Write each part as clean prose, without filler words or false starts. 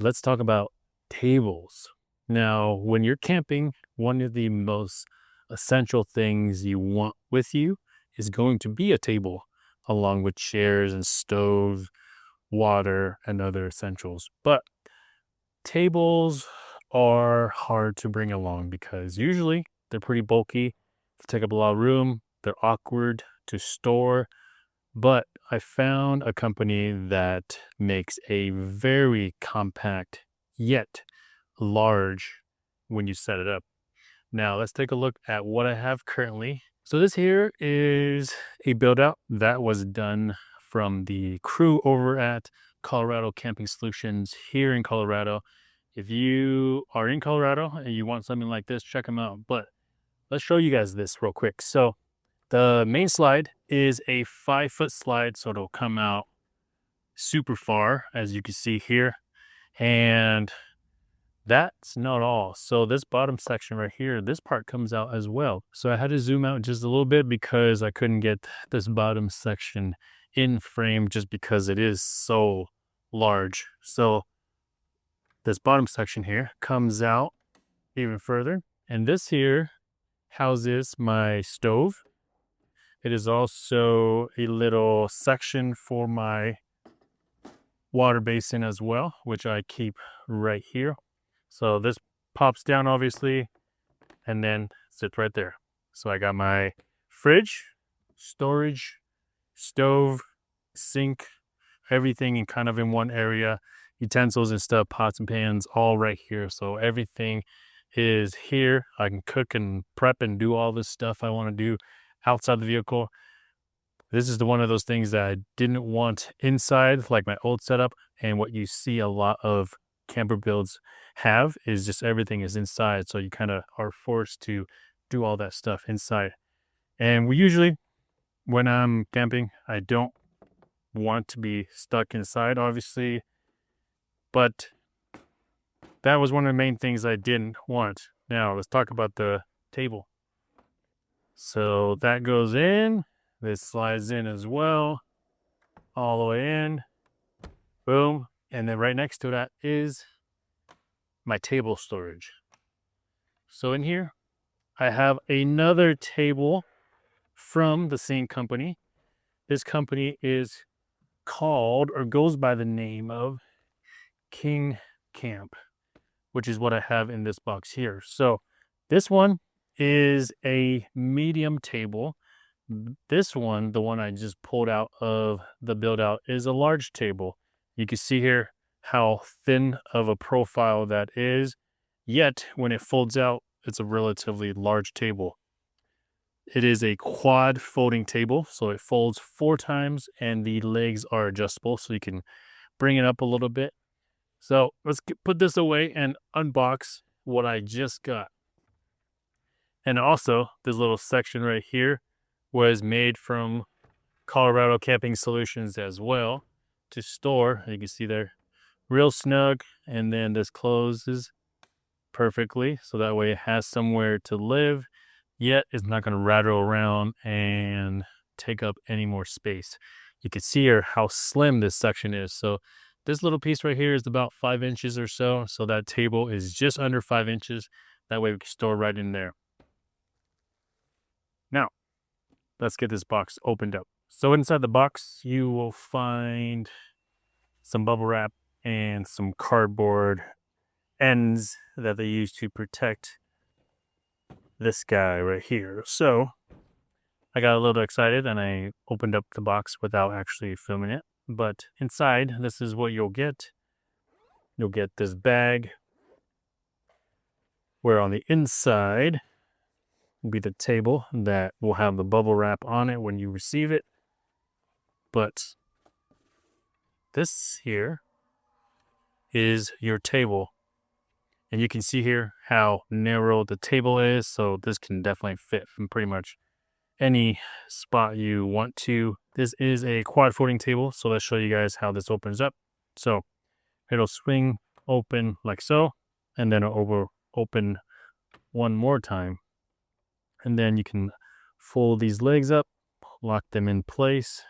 let's talk about tables. Now, when you're camping, one of the most essential things you want with you is going to be a table, along with chairs and stove, water, and other essentials. But tables are hard to bring along because usually they're pretty bulky, take up a lot of room, they're awkward to store. But I found a company that makes a very compact yet large when you set it up. Now let's take a look at what I have currently. So this here is a build out that was done from the crew over at Colorado Camping Solutions here in Colorado. If you are in Colorado and you want something like this, check them out. But let's show you guys this real quick. So the main slide is a 5-foot slide, so it'll come out super far, as you can see here. And that's not all. So this bottom section right here, this part comes out as well. So I had to zoom out just a little bit because I couldn't get this bottom section in frame just because it is so large. So this bottom section here comes out even further. And this here houses my stove. It is also a little section for my water basin as well, which I keep right here. So this pops down obviously and then sits right there. So I got my fridge, storage, stove, sink, everything in kind of in one area, utensils and stuff, pots and pans, all right here. So everything is here. I can cook and prep and do all this stuff I want to do outside the vehicle. This is one of those things that I didn't want inside, like my old setup. And what you see a lot of camper builds have is just everything is inside. So you kind of are forced to do all that stuff inside. And we usually, when I'm camping, I don't want to be stuck inside, obviously. But that was one of the main things I didn't want. Now let's talk about the table. So that goes in. This slides in as well, all the way in, boom. And then right next to that is my table storage. So in here, I have another table from the same company. This company is called or goes by the name of KingCamp, which is what I have in this box here. So this one is a medium table. This one, the one I just pulled out of the build out, is a large table. You can see here how thin of a profile that is, yet when it folds out, it's a relatively large table. It is a quad folding table, so it folds 4 times and the legs are adjustable, so you can bring it up a little bit. So let's put this away and unbox what I just got. And also, this little section right here was made from Colorado Camping Solutions as well to store. You can see there, real snug. And then this closes perfectly. So that way it has somewhere to live, yet it's not going to rattle around and take up any more space. You can see here how slim this section is. So this little piece right here is about 5 inches or so. So that table is just under 5 inches. That way we can store right in there. Now, let's get this box opened up. So inside the box, you will find some bubble wrap and some cardboard ends that they use to protect this guy right here. So I got a little excited and I opened up the box without actually filming it. But inside, this is what you'll get. You'll get this bag, where on the inside will be the table that will have the bubble wrap on it when you receive it. But this here is your table. And you can see here how narrow the table is. So this can definitely fit from pretty much any spot you want to. This is a quad folding table. So let's show you guys how this opens up. So it'll swing open like so, and then it'll open one more time. And then you can fold these legs up, lock them in place.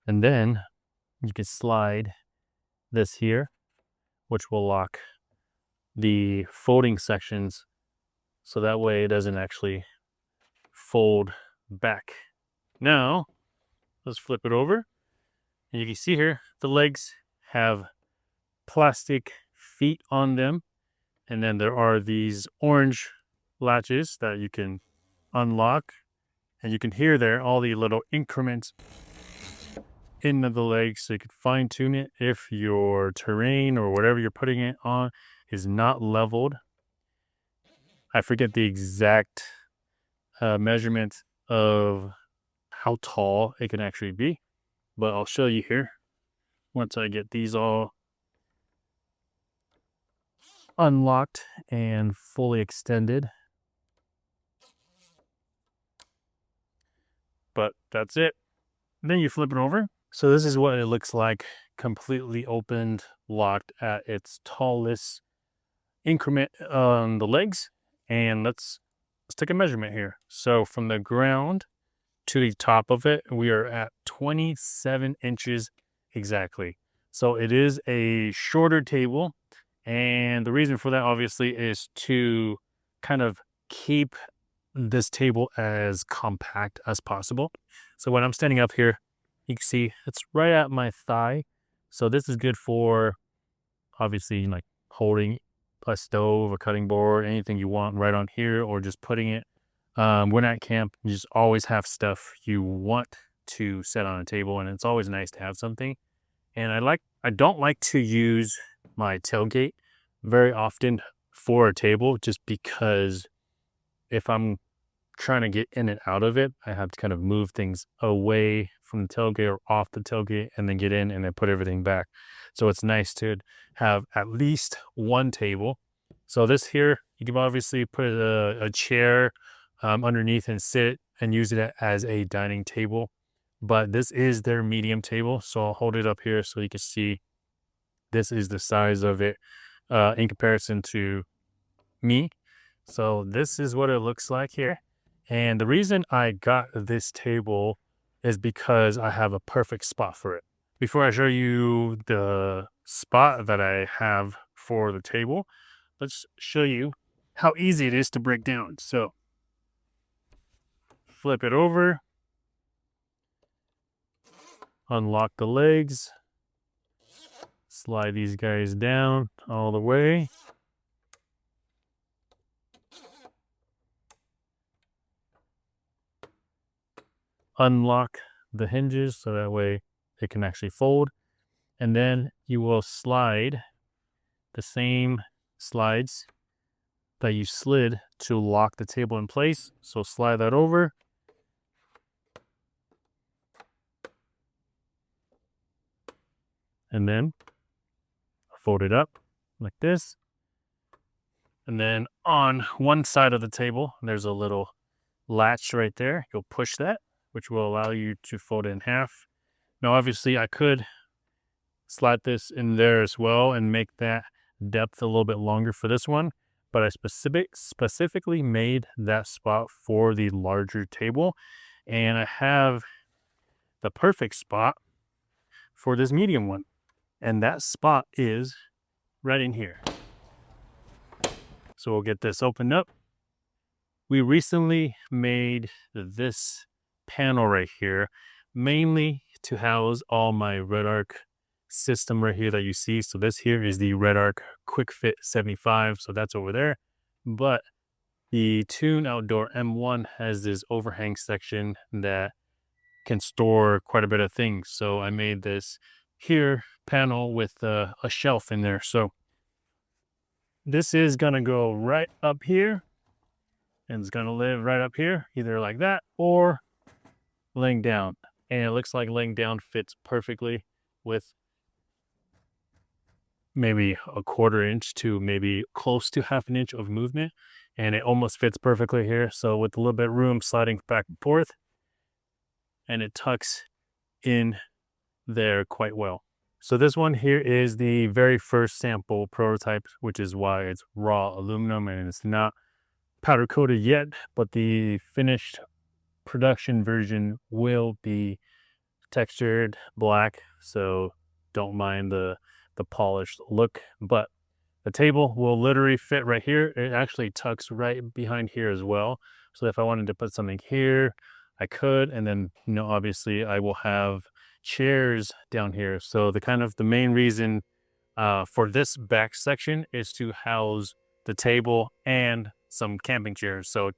And then you can slide this here, which will lock the folding sections so that way it doesn't actually fold back. Now, let's flip it over. And you can see here, the legs have plastic feet on them. And then there are these orange latches that you can unlock. And you can hear there all the little increments in the legs, so you can fine tune it if your terrain or whatever you're putting it on is not leveled. I forget the exact measurement of how tall it can actually be, but I'll show you here once I get these all unlocked and fully extended. But that's it. Then you flip it over. So this is what it looks like, completely opened, locked at its tallest increment on the legs. And let's take a measurement here. So from the ground to the top of it, we are at 27 inches exactly. So it is a shorter table. And the reason for that obviously is to kind of keep this table as compact as possible. So when I'm standing up here, you can see it's right at my thigh. So this is good for obviously like holding a stove, a cutting board, anything you want right on here, or just putting it. When at camp, you just always have stuff you want to set on a table, and it's always nice to have something. And I don't like to use my tailgate very often for a table, just because if I'm trying to get in and out of it, I have to kind of move things away from the tailgate or off the tailgate and then get in and then put everything back. So it's nice to have at least one table. So this here, you can obviously put a chair underneath and sit and use it as a dining table. But this is their medium table. So I'll hold it up here so you can see this is the size of it in comparison to me. So this is what it looks like here. And the reason I got this table is because I have a perfect spot for it. Before I show you the spot that I have for the table, let's show you how easy it is to break down. So flip it over, unlock the legs, slide these guys down all the way. Unlock the hinges so that way it can actually fold. And then you will slide the same slides that you slid to lock the table in place. So slide that over. And then fold it up like this. And then on one side of the table, there's a little latch right there. You'll push that, which will allow you to fold it in half. Now, obviously, I could slide this in there as well and make that depth a little bit longer for this one, but I specifically made that spot for the larger table, and I have the perfect spot for this medium one, and that spot is right in here. So we'll get this opened up. We recently made this panel right here mainly to house all my Red Arc system right here that you see. So this here is the Red Arc Quick Fit 75, so that's over there. But the Tune Outdoor M1 has this overhang section that can store quite a bit of things. So I made this here panel with a shelf in there. So this is gonna go right up here and it's gonna live right up here, either like that or laying down. And it looks like laying down fits perfectly with maybe a 1/4 inch to maybe close to 1/2 inch of movement. And it almost fits perfectly here. So with a little bit of room sliding back and forth, and it tucks in there quite well. So this one here is the very first sample prototype, which is why it's raw aluminum and it's not powder coated yet, but the finished production version will be textured black, so don't mind the polished look. But the table will literally fit right here. It actually tucks right behind here as well. So if I wanted to put something here, I could. And then, obviously I will have chairs down here. So the main reason for this back section is to house the table and some camping chairs. So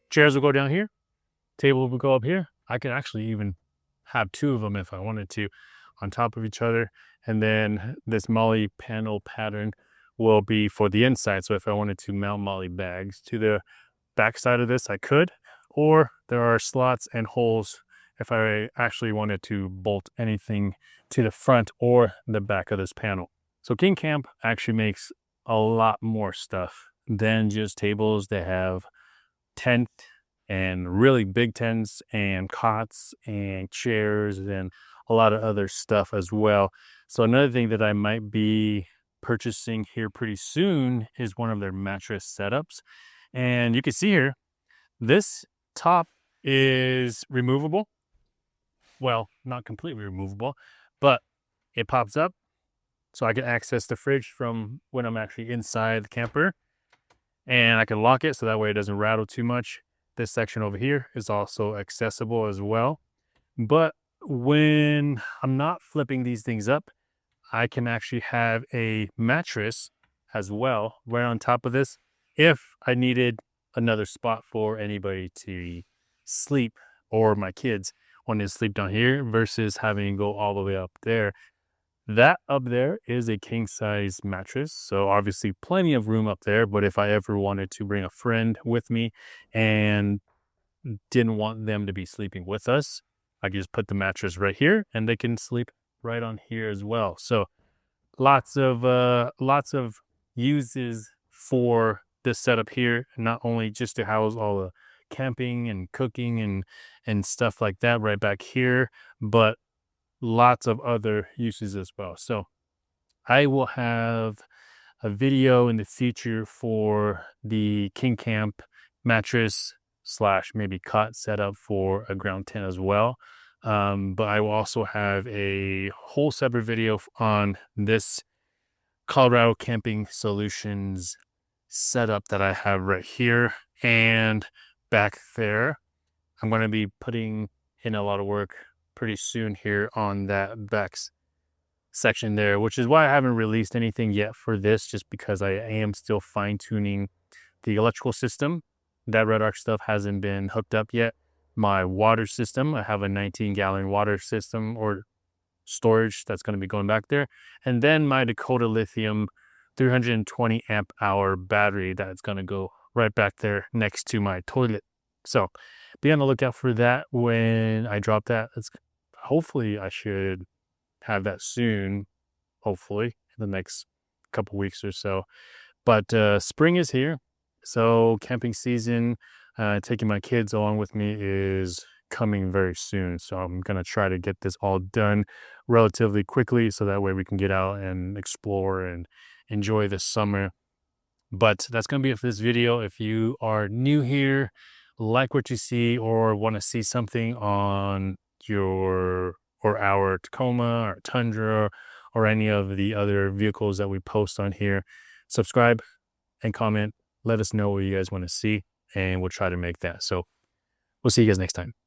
chairs will go down here, table will go up here. I could actually even have two of them if I wanted to on top of each other. And then this molly panel pattern will be for the inside. So if I wanted to mount molly bags to the back side of this, I could. Or there are slots and holes if I actually wanted to bolt anything to the front or the back of this panel. So KingCamp actually makes a lot more stuff than just tables. They have tent and really big tents and cots and chairs and a lot of other stuff as well. So another thing that I might be purchasing here pretty soon is one of their mattress setups. And you can see here, this top is removable. Well, not completely removable, but it pops up so I can access the fridge from when I'm actually inside the camper, and I can lock it so that way it doesn't rattle too much. This section over here is also accessible as well. But when I'm not flipping these things up, I can actually have a mattress as well right on top of this if I needed another spot for anybody to sleep, or my kids wanted to sleep down here versus having to go all the way up there. That up there is a king size mattress, so obviously plenty of room up there. But if I ever wanted to bring a friend with me and didn't want them to be sleeping with us, I can just put the mattress right here and they can sleep right on here as well. So lots of uses for this setup here, not only just to house all the camping and cooking and stuff like that right back here, but lots of other uses as well. So I will have a video in the future for the KingCamp mattress / maybe cot setup for a ground tent as well. But I will also have a whole separate video on this Colorado Camping Solutions setup that I have right here and back there. I'm going to be putting in a lot of work pretty soon here on that back section there, which is why I haven't released anything yet for this, just because I am still fine-tuning the electrical system. That Red Arc stuff hasn't been hooked up yet. My water system, I have a 19-gallon water system or storage that's going to be going back there. And then my Dakota Lithium 320 amp hour battery that's going to go right back there next to my toilet. So be on the lookout for that when I drop that. Hopefully I should have that soon, hopefully in the next couple weeks or so. But spring is here, so camping season, taking my kids along with me, is coming very soon. So I'm going to try to get this all done relatively quickly so that way we can get out and explore and enjoy the summer. But that's going to be it for this video. If you are new here, like what you see, or want to see something on our Tacoma or Tundra or any of the other vehicles that we post on here, subscribe and comment. Let us know what you guys want to see, and we'll try to make that. So we'll see you guys next time.